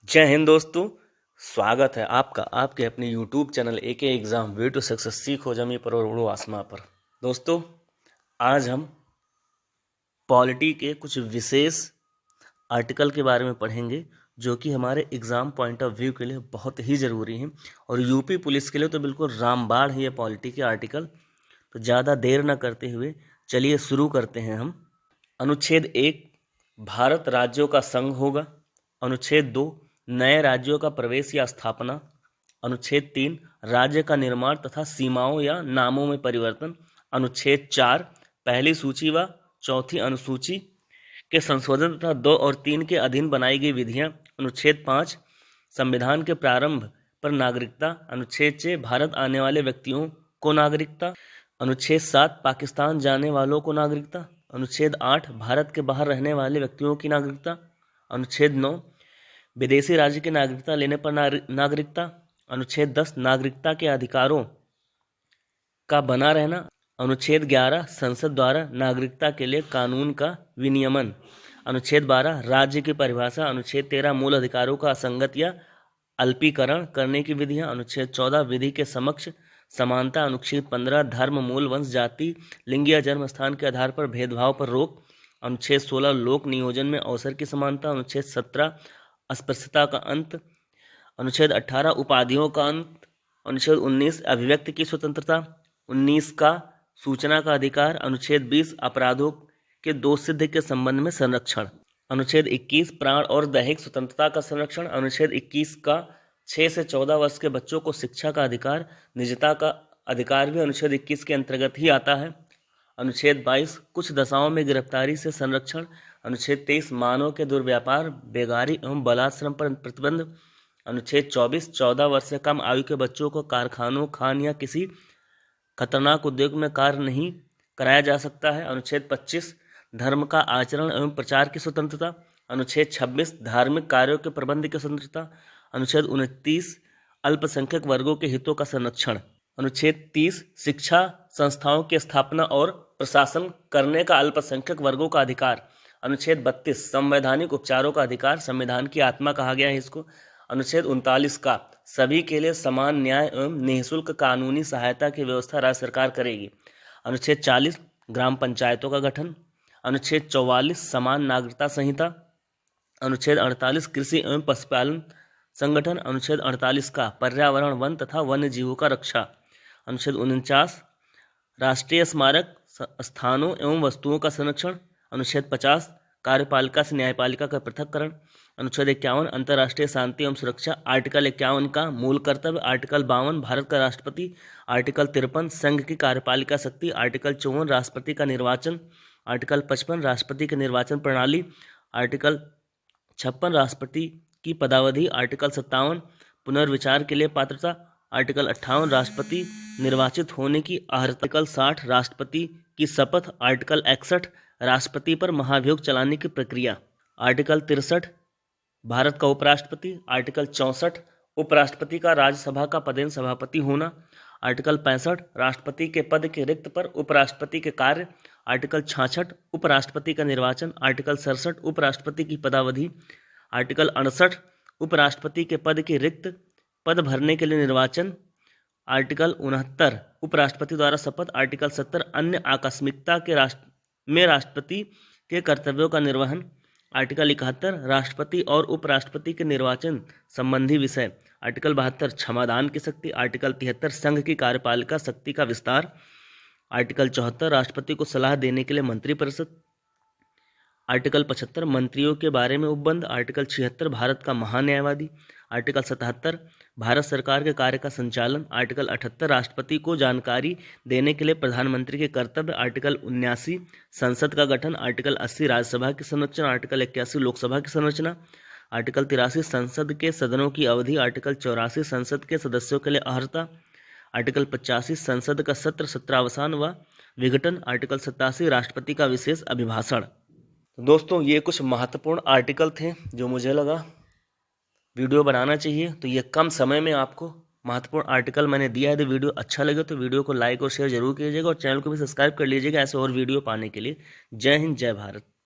जय हिंद दोस्तों। स्वागत है आपका आपके अपने YouTube channel AK exam way to success सीखो जमी पर और उड़ो आसमां पर। दोस्तों, आज हम पॉलिटी के कुछ विशेष आर्टिकल के बारे में पढ़ेंगे जो कि हमारे एग्ज़ाम पॉइंट ऑफ व्यू के लिए बहुत ही ज़रूरी हैं और यूपी पुलिस के लिए तो बिल्कुल रामबाण है ये पॉलिटी के आर्टिकल। तो ज़्यादा देर न करते हुए चलिए शुरू करते हैं हम। अनुच्छेद 1, भारत राज्यों का संघ होगा। अनुच्छेद 2, नए राज्यों का प्रवेश या स्थापना। अनुच्छेद 3, राज्य का निर्माण तथा सीमाओं या नामों में परिवर्तन। अनुच्छेद 4, पहली सूची व चौथी अनुसूची के संशोधन तथा 2 और 3 के अधीन बनाई गई विधियां। अनुच्छेद 5, संविधान के प्रारंभ पर नागरिकता। अनुच्छेद 6, भारत आने वाले व्यक्तियों को नागरिकता। अनुच्छेद 7, पाकिस्तान जाने वालों को नागरिकता। अनुच्छेद 8, भारत के बाहर रहने वाले व्यक्तियों की नागरिकता। अनुच्छेद 9, विदेशी राज्य की नागरिकता लेने पर नागरिकता। अनुच्छेद 10, नागरिकता के अधिकारों का बना रहना। अनुच्छेद 11, संसद द्वारा नागरिकता के लिए कानून का विनियमन। अनुच्छेद 12, राज्य की परिभाषा। अनुच्छेद 13, मूल अधिकारों का असंगत या अल्पीकरण करने की विधियां। अनुच्छेद 14, विधि के समक्ष समानता। अनुच्छेद 15, धर्म, मूल, वंश, जाति, लिंग या जन्म स्थान के आधार पर भेदभाव पर रोक। अनुच्छेद 16, लोक नियोजन में अवसर की समानता। अनुच्छेद 17, अस्पृश्यता का अंत। अनुच्छेद 18, उपाधियों का अंत। अनुच्छेद 19, अभिव्यक्ति की स्वतंत्रता। 19 का सूचना का अधिकार। अनुच्छेद 20, अपराधों के दोष सिद्ध के संबंध में संरक्षण। अनुच्छेद 21, प्राण और दैहिक स्वतंत्रता का संरक्षण। अनुच्छेद 21 का 6 से 14 वर्ष के बच्चों को शिक्षा का अधिकार। निजता का अधिकार भी अनुच्छेद 21 के अंतर्गत ही आता है। अनुच्छेद 22, कुछ दशाओं में गिरफ्तारी से संरक्षण। अनुच्छेद 23, मानव के दुर्व्यापार, बेगारी एवं बलात्श्रम पर प्रतिबंध। अनुच्छेद 24, 14 वर्ष से कम आयु के बच्चों को कारखानों, खान या किसी खतरनाक उद्योग में कार्य नहीं कराया जा सकता है। अनुच्छेद 25, धर्म का आचरण एवं प्रचार की स्वतंत्रता। अनुच्छेद 26, धार्मिक कार्यों के प्रबंध की स्वतंत्रता। अनुच्छेद 29, अल्पसंख्यक वर्गों के हितों का संरक्षण। अनुच्छेद 30, शिक्षा संस्थाओं की स्थापना और प्रशासन करने का अल्पसंख्यक वर्गों का अधिकार। अनुच्छेद 32, संवैधानिक उपचारों का अधिकार, संविधान की आत्मा कहा गया है इसको। अनुच्छेद 39 का सभी के लिए समान न्याय एवं निःशुल्क कानूनी सहायता की व्यवस्था राज्य सरकार करेगी। अनुच्छेद 40, ग्राम पंचायतों का गठन। अनुच्छेद 44, समान नागरिकता संहिता। अनुच्छेद 48, कृषि एवं पशुपालन संगठन। अनुच्छेद 48 का पर्यावरण, वन तथा वन्य जीवों का रक्षा। अनुच्छेद 49, राष्ट्रीय स्मारक स्थानों एवं वस्तुओं का संरक्षण। अनुच्छेद 50, कार्यपालिका से न्यायपालिका का पृथक्करण। अनुच्छेद 51, अंतर्राष्ट्रीय शांति एवं सुरक्षा। आर्टिकल 51 का मूल कर्तव्य। आर्टिकल 52, भारत का राष्ट्रपति। आर्टिकल 53, संघ की कार्यपालिका शक्ति। आर्टिकल 54, राष्ट्रपति का निर्वाचन। आर्टिकल 55, राष्ट्रपति की निर्वाचन प्रणाली। आर्टिकल 56, राष्ट्रपति की पदावधि। आर्टिकल 57, पुनर्विचार के लिए पात्रता। आर्टिकल 58, राष्ट्रपति निर्वाचित होने की अर्हता। आर्टिकल 60, राष्ट्रपति की शपथ। आर्टिकल 61, राष्ट्रपति पर महाभियोग चलाने की प्रक्रिया। आर्टिकल 63, भारत का उपराष्ट्रपति। आर्टिकल 64, उपराष्ट्रपति का राज्यसभा का पदेन सभापति होना। आर्टिकल 65, राष्ट्रपति के पद के रिक्त पर उपराष्ट्रपति के कार्य। आर्टिकल 66, उपराष्ट्रपति का निर्वाचन। आर्टिकल 67, उपराष्ट्रपति की पदावधि। आर्टिकल 68, उपराष्ट्रपति के पद के रिक्त पद भरने के लिए निर्वाचन। आर्टिकल 69, उपराष्ट्रपति द्वारा शपथ। आर्टिकल 70, अन्य आकस्मिकता के राष्ट्रपति के कर्तव्यों का निर्वहन। आर्टिकल 71, राष्ट्रपति और उपराष्ट्रपति के निर्वाचन संबंधी विषय। आर्टिकल 72, क्षमादान की शक्ति। आर्टिकल 73, संघ की कार्यपालिका शक्ति का विस्तार। आर्टिकल 74, राष्ट्रपति को सलाह देने के लिए मंत्रिपरिषद। आर्टिकल 75, मंत्रियों के बारे में उपबंध। आर्टिकल 76, भारत का महान्यायवादी। आर्टिकल 77, भारत सरकार के कार्य का संचालन। आर्टिकल 78, राष्ट्रपति को जानकारी देने के लिए प्रधानमंत्री के कर्तव्य। आर्टिकल 79, संसद का गठन। आर्टिकल 80, राज्यसभा की संरचना। आर्टिकल 81, लोकसभा की संरचना। आर्टिकल 83, संसद के सदनों की अवधि। आर्टिकल 84, संसद के सदस्यों के लिए अर्हता। आर्टिकल 85, संसद का सत्र, सत्रावसान व विघटन। आर्टिकल 87, राष्ट्रपति का विशेष अभिभाषण। दोस्तों, ये कुछ महत्वपूर्ण आर्टिकल थे जो मुझे लगा वीडियो बनाना चाहिए। तो ये कम समय में आपको महत्वपूर्ण आर्टिकल मैंने दिया है। तो वीडियो अच्छा लगे तो वीडियो को लाइक और शेयर जरूर कीजिएगा और चैनल को भी सब्सक्राइब कर लीजिएगा ऐसे और वीडियो पाने के लिए। जय हिंद, जय भारत।